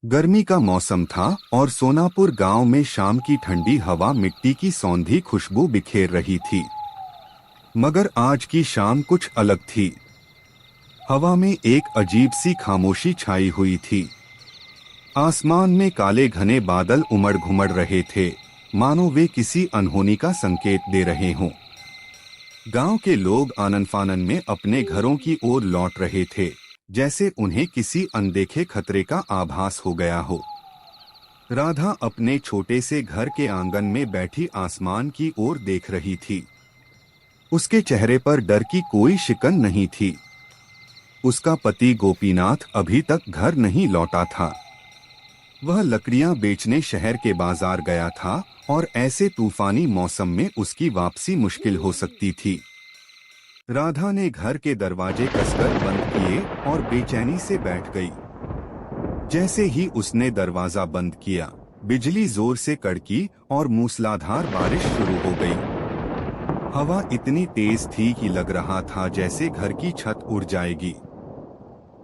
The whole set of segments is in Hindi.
गर्मी का मौसम था और सोनापुर गांव में शाम की ठंडी हवा मिट्टी की सौंधी खुशबू बिखेर रही थी। मगर आज की शाम कुछ अलग थी। हवा में एक अजीब सी खामोशी छाई हुई थी। आसमान में काले घने बादल उमड़ घुमड़ रहे थे, मानो वे किसी अनहोनी का संकेत दे रहे हों। गांव के लोग आनन फानन में अपने घरों की ओर लौट रहे थे, जैसे उन्हें किसी अनदेखे खतरे का आभास हो गया हो। राधा अपने छोटे से घर के आंगन में बैठी आसमान की ओर देख रही थी। उसके चेहरे पर डर की कोई शिकन नहीं थी। उसका पति गोपीनाथ अभी तक घर नहीं लौटा था। वह लकड़ियां बेचने शहर के बाजार गया था और ऐसे तूफानी मौसम में उसकी वापसी मुश्किल हो सकती थी। राधा ने घर के दरवाजे कसकर बंद किए और बेचैनी से बैठ गई। जैसे ही उसने दरवाजा बंद किया, बिजली जोर से कड़की और मूसलाधार बारिश शुरू हो गई। हवा इतनी तेज थी कि लग रहा था जैसे घर की छत उड़ जाएगी।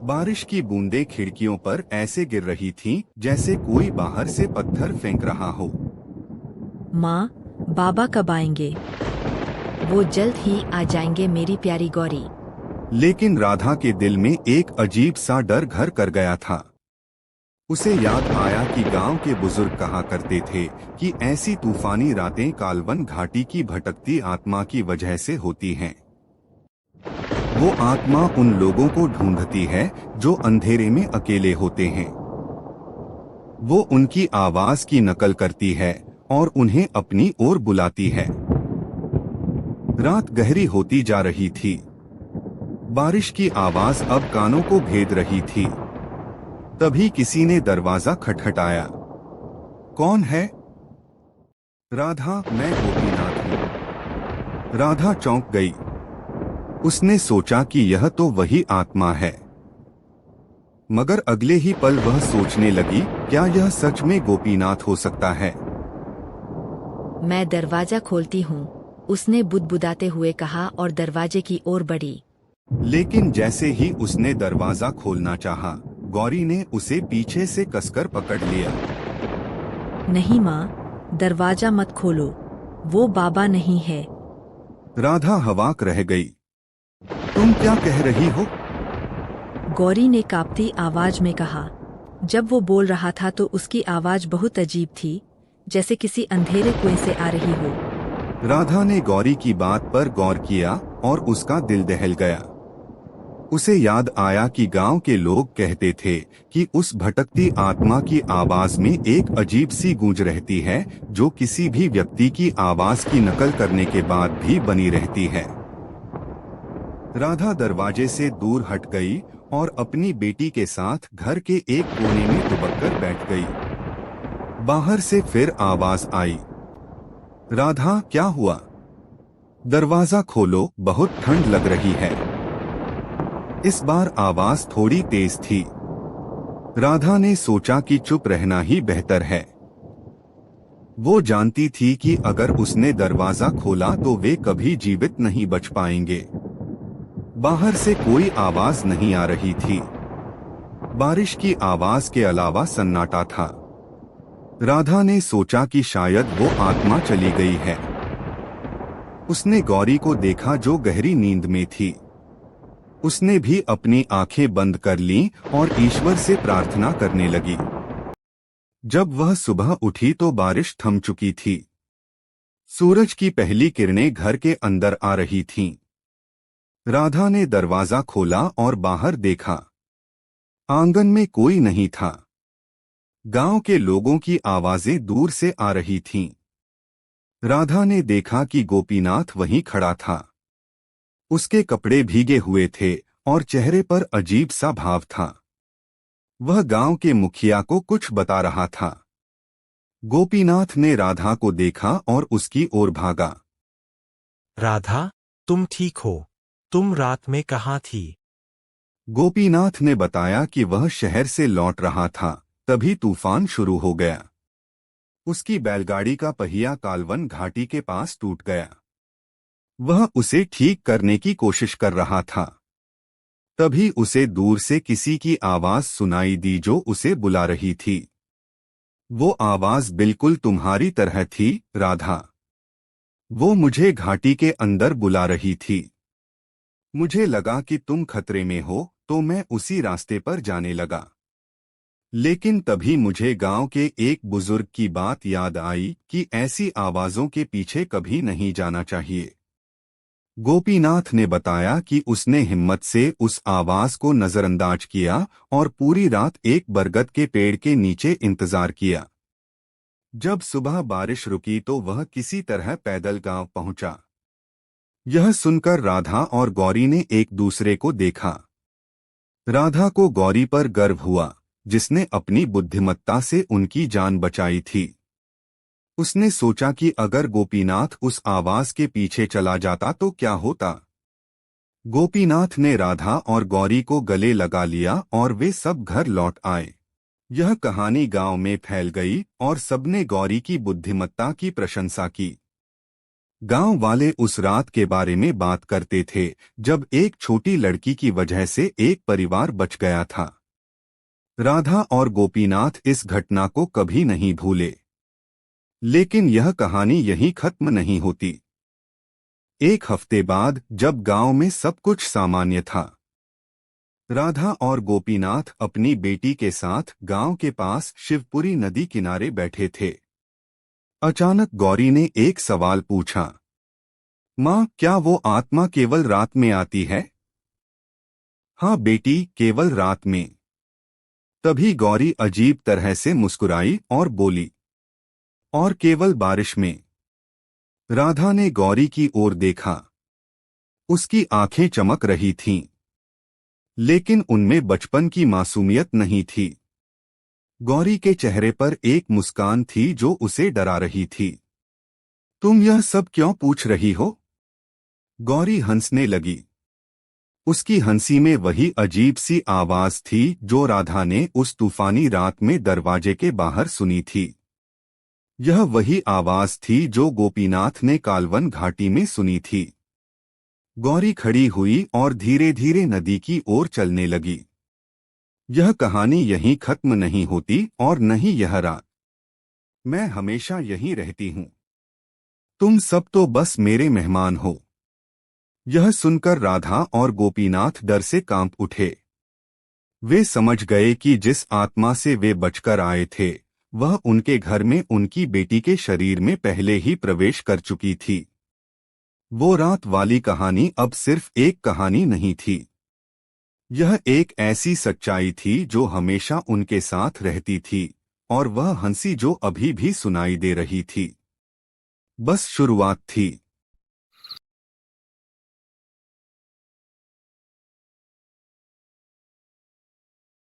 बारिश की बूंदें खिड़कियों पर ऐसे गिर रही थीं, जैसे कोई बाहर से पत्थर फेंक रहा हो। माँ, बाबा कब आएंगे? वो जल्द ही आ जाएंगे मेरी प्यारी गौरी। लेकिन राधा के दिल में एक अजीब सा डर घर कर गया था। उसे याद आया कि गांव के बुजुर्ग कहा करते थे कि ऐसी तूफानी रातें कालवन घाटी की भटकती आत्मा की वजह से होती हैं। वो आत्मा उन लोगों को ढूंढती है जो अंधेरे में अकेले होते हैं। वो उनकी आवाज की नकल करती है और उन्हें अपनी ओर बुलाती है। रात गहरी होती जा रही थी। बारिश की आवाज अब कानों को भेद रही थी। तभी किसी ने दरवाजा खटखटाया। कौन है? राधा, मैं गोपीनाथ हूँ। राधा चौंक गई। उसने सोचा कि यह तो वही आत्मा है। मगर अगले ही पल वह सोचने लगी, क्या यह सच में गोपीनाथ हो सकता है? मैं दरवाजा खोलती हूँ, उसने बुदबुदाते हुए कहा और दरवाजे की ओर बढ़ी। लेकिन जैसे ही उसने दरवाजा खोलना चाहा, गौरी ने उसे पीछे से कसकर पकड़ लिया। नहीं माँ, दरवाजा मत खोलो, वो बाबा नहीं है। राधा हवाक रह गई। तुम क्या कह रही हो? गौरी ने कांपती आवाज में कहा। जब वो बोल रहा था तो उसकी आवाज बहुत अजीब थी, जैसे किसी अंधेरे कुएं से आ रही हो। राधा ने गौरी की बात पर गौर किया और उसका दिल दहल गया। उसे याद आया कि गांव के लोग कहते थे कि उस भटकती आत्मा की आवाज में एक अजीब सी गूंज रहती है, जो किसी भी व्यक्ति की आवाज की नकल करने के बाद भी बनी रहती है। राधा दरवाजे से दूर हट गई और अपनी बेटी के साथ घर के एक कोने में दुबक कर बैठ गई। बाहर से फिर आवाज आई। राधा, क्या हुआ? दरवाजा खोलो, बहुत ठंड लग रही है। इस बार आवाज थोड़ी तेज थी। राधा ने सोचा कि चुप रहना ही बेहतर है। वो जानती थी कि अगर उसने दरवाजा खोला तो वे कभी जीवित नहीं बच पाएंगे। बाहर से कोई आवाज नहीं आ रही थी। बारिश की आवाज के अलावा सन्नाटा था। राधा ने सोचा कि शायद वो आत्मा चली गई है। उसने गौरी को देखा जो गहरी नींद में थी। उसने भी अपनी आंखें बंद कर लीं और ईश्वर से प्रार्थना करने लगी। जब वह सुबह उठी तो बारिश थम चुकी थी। सूरज की पहली किरणें घर के अंदर आ रही थीं। राधा ने दरवाजा खोला और बाहर देखा। आंगन में कोई नहीं था। गांव के लोगों की आवाजें दूर से आ रही थीं। राधा ने देखा कि गोपीनाथ वहीं खड़ा था। उसके कपड़े भीगे हुए थे और चेहरे पर अजीब सा भाव था। वह गांव के मुखिया को कुछ बता रहा था। गोपीनाथ ने राधा को देखा और उसकी ओर भागा। राधा, तुम ठीक हो? तुम रात में कहाँ थी? गोपीनाथ ने बताया कि वह शहर से लौट रहा था, तभी तूफान शुरू हो गया। उसकी बैलगाड़ी का पहिया कालवन घाटी के पास टूट गया। वह उसे ठीक करने की कोशिश कर रहा था। तभी उसे दूर से किसी की आवाज सुनाई दी जो उसे बुला रही थी। वो आवाज बिल्कुल तुम्हारी तरह थी, राधा। वो मुझे घाटी के अंदर बुला रही थी। मुझे लगा कि तुम खतरे में हो, तो मैं उसी रास्ते पर जाने लगा। लेकिन तभी मुझे गांव के एक बुजुर्ग की बात याद आई कि ऐसी आवाजों के पीछे कभी नहीं जाना चाहिए। गोपीनाथ ने बताया कि उसने हिम्मत से उस आवाज को नजरअंदाज किया और पूरी रात एक बरगद के पेड़ के नीचे इंतजार किया। जब सुबह बारिश रुकी तो वह किसी तरह पैदल गांव पहुंचा। यह सुनकर राधा और गौरी ने एक दूसरे को देखा। राधा को गौरी पर गर्व हुआ, जिसने अपनी बुद्धिमत्ता से उनकी जान बचाई थी। उसने सोचा कि अगर गोपीनाथ उस आवाज के पीछे चला जाता तो क्या होता। गोपीनाथ ने राधा और गौरी को गले लगा लिया और वे सब घर लौट आए। यह कहानी गांव में फैल गई और सबने गौरी की बुद्धिमत्ता की प्रशंसा की। गांव वाले उस रात के बारे में बात करते थे जब एक छोटी लड़की की वजह से एक परिवार बच गया था। राधा और गोपीनाथ इस घटना को कभी नहीं भूले। लेकिन यह कहानी यहीं खत्म नहीं होती। एक हफ्ते बाद जब गांव में सब कुछ सामान्य था, राधा और गोपीनाथ अपनी बेटी के साथ गांव के पास शिवपुरी नदी किनारे बैठे थे। अचानक गौरी ने एक सवाल पूछा, माँ, क्या वो आत्मा केवल रात में आती है? हाँ बेटी, केवल रात में। तभी गौरी अजीब तरह से मुस्कुराई और बोली, और केवल बारिश में? राधा ने गौरी की ओर देखा। उसकी आंखें चमक रही थीं, लेकिन उनमें बचपन की मासूमियत नहीं थी। गौरी के चेहरे पर एक मुस्कान थी जो उसे डरा रही थी। तुम यह सब क्यों पूछ रही हो? गौरी हंसने लगी। उसकी हंसी में वही अजीब सी आवाज थी जो राधा ने उस तूफानी रात में दरवाजे के बाहर सुनी थी। यह वही आवाज थी जो गोपीनाथ ने कालवन घाटी में सुनी थी। गौरी खड़ी हुई और धीरे धीरे नदी की ओर चलने लगी। यह कहानी यहीं खत्म नहीं होती और न ही यह रात। मैं हमेशा यहीं रहती हूँ। तुम सब तो बस मेरे मेहमान हो। यह सुनकर राधा और गोपीनाथ डर से कांप उठे। वे समझ गए कि जिस आत्मा से वे बचकर आए थे वह उनके घर में उनकी बेटी के शरीर में पहले ही प्रवेश कर चुकी थी। वो रात वाली कहानी अब सिर्फ एक कहानी नहीं थी। यह एक ऐसी सच्चाई थी जो हमेशा उनके साथ रहती थी, और वह हंसी जो अभी भी सुनाई दे रही थी बस शुरुआत थी।